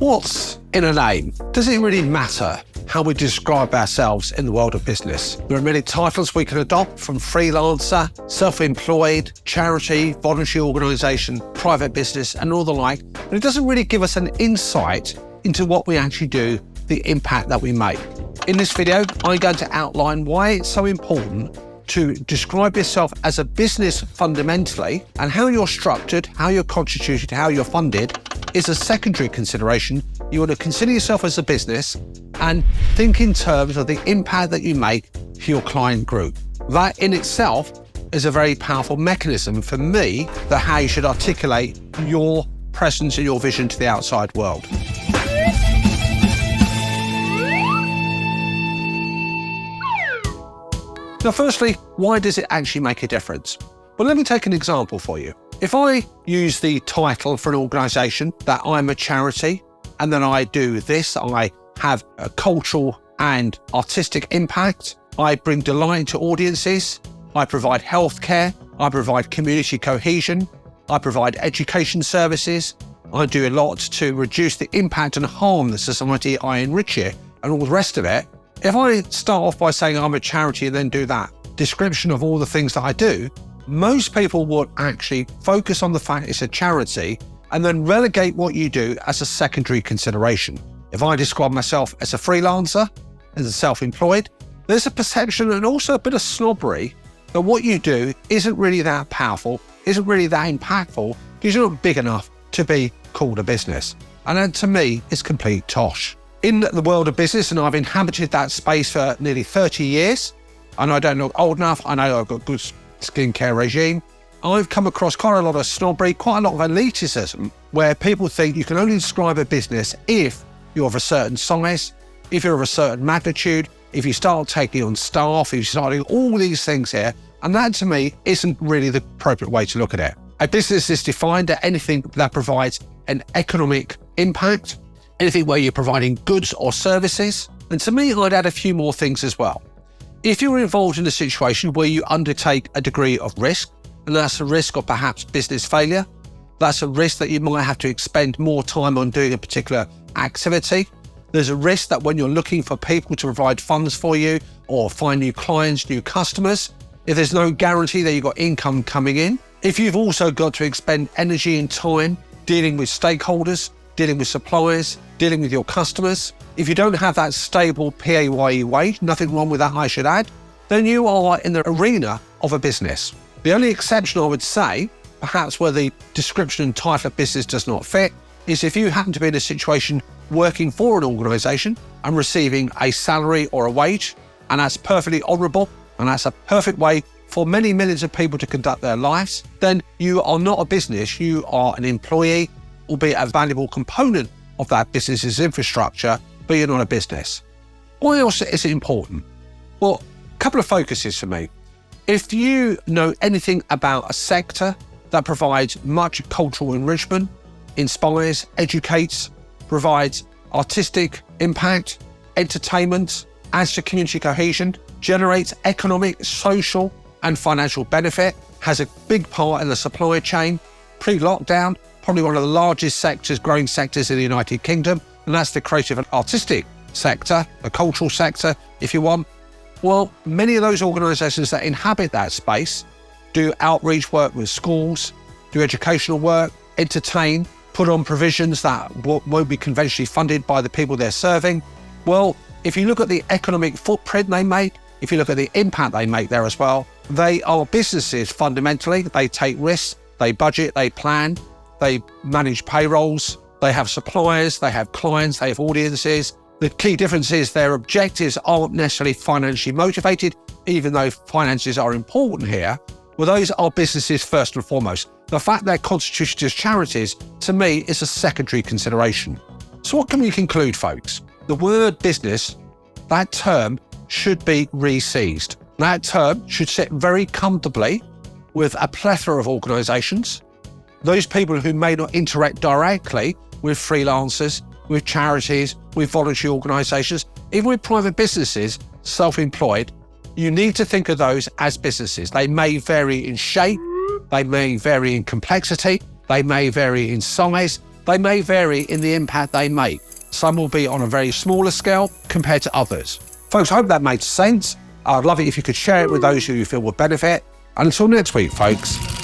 What's in a name? Does it really matter how we describe ourselves in the world of business? There are many titles we can adopt, from freelancer, self-employed, charity, voluntary organisation, private business, and all the like, but it doesn't really give us an insight into what we actually do, the impact that we make. In this video, I'm going to outline why it's so important to describe yourself as a business fundamentally, and how you're structured, how you're constituted, how you're funded is a secondary consideration. You want to consider yourself as a business and think in terms of the impact that you make to your client group. That in itself is a very powerful mechanism for me that how you should articulate your presence and your vision to the outside world. Now, firstly, why does it actually make a difference? Well, let me take an example for you. If I use the title for an organisation that I'm a charity, and then I do this, I have a cultural and artistic impact, I bring delight to audiences, I provide healthcare, I provide community cohesion, I provide education services, I do a lot to reduce the impact and harm the society I enrich it, and all the rest of it. If I start off by saying I'm a charity and then do that description of all the things that I do, most people would actually focus on the fact it's a charity and then relegate what you do as a secondary consideration. If I describe myself as a freelancer, as a self-employed, there's a perception and also a bit of snobbery that what you do isn't really that powerful, isn't really that impactful, because you're not big enough to be called a business. And that, to me, is complete tosh. In the world of business, and I've inhabited that space for nearly 30 years, and I don't look old enough, I know I've got a good skincare regime, I've come across quite a lot of snobbery, quite a lot of elitism, where people think you can only describe a business if you're of a certain size, if you're of a certain magnitude, if you start taking on staff, if you start doing all these things here, and that to me isn't really the appropriate way to look at it. A business is defined as anything that provides an economic impact, anything where you're providing goods or services. And to me, I'd add a few more things as well. If you're involved in a situation where you undertake a degree of risk, and that's a risk of perhaps business failure, that's a risk that you might have to expend more time on doing a particular activity. There's a risk that when you're looking for people to provide funds for you or find new clients, new customers, if there's no guarantee that you've got income coming in, if you've also got to expend energy and time dealing with stakeholders, dealing with suppliers, dealing with your customers, if you don't have that stable PAYE wage, nothing wrong with that I should add, then you are in the arena of a business. The only exception I would say, perhaps where the description and title of business does not fit, is if you happen to be in a situation working for an organisation and receiving a salary or a wage, and that's perfectly honourable, and that's a perfect way for many millions of people to conduct their lives, then you are not a business, you are an employee, albeit a valuable component of that business's infrastructure, but you're not a business. Why else is it important? Well, a couple of focuses for me. If you know anything about a sector that provides much cultural enrichment, inspires, educates, provides artistic impact, entertainment, adds to community cohesion, generates economic, social, and financial benefit, has a big part in the supply chain, pre-lockdown, probably one of the largest sectors, growing sectors in the United Kingdom, and that's the creative and artistic sector, the cultural sector, if you want. Well, many of those organisations that inhabit that space do outreach work with schools, do educational work, entertain, put on provisions that won't be conventionally funded by the people they're serving. Well, if you look at the economic footprint they make, if you look at the impact they make there as well, they are businesses fundamentally. They take risks, they budget, they plan, they manage payrolls, they have suppliers, they have clients, they have audiences. The key difference is their objectives aren't necessarily financially motivated, even though finances are important here. Well, those are businesses first and foremost. The fact they're constituted as charities, to me, is a secondary consideration. So what can we conclude, folks? The word business, that term should be re-seized. That term should sit very comfortably with a plethora of organisations, those people who may not interact directly with freelancers, with charities, with voluntary organisations, even with private businesses, self-employed. You need to think of those as businesses. They may vary in shape, they may vary in complexity, they may vary in size, they may vary in the impact they make. Some will be on a very smaller scale compared to others. Folks, I hope that made sense. I'd love it if you could share it with those who you feel would benefit. And until next week, folks.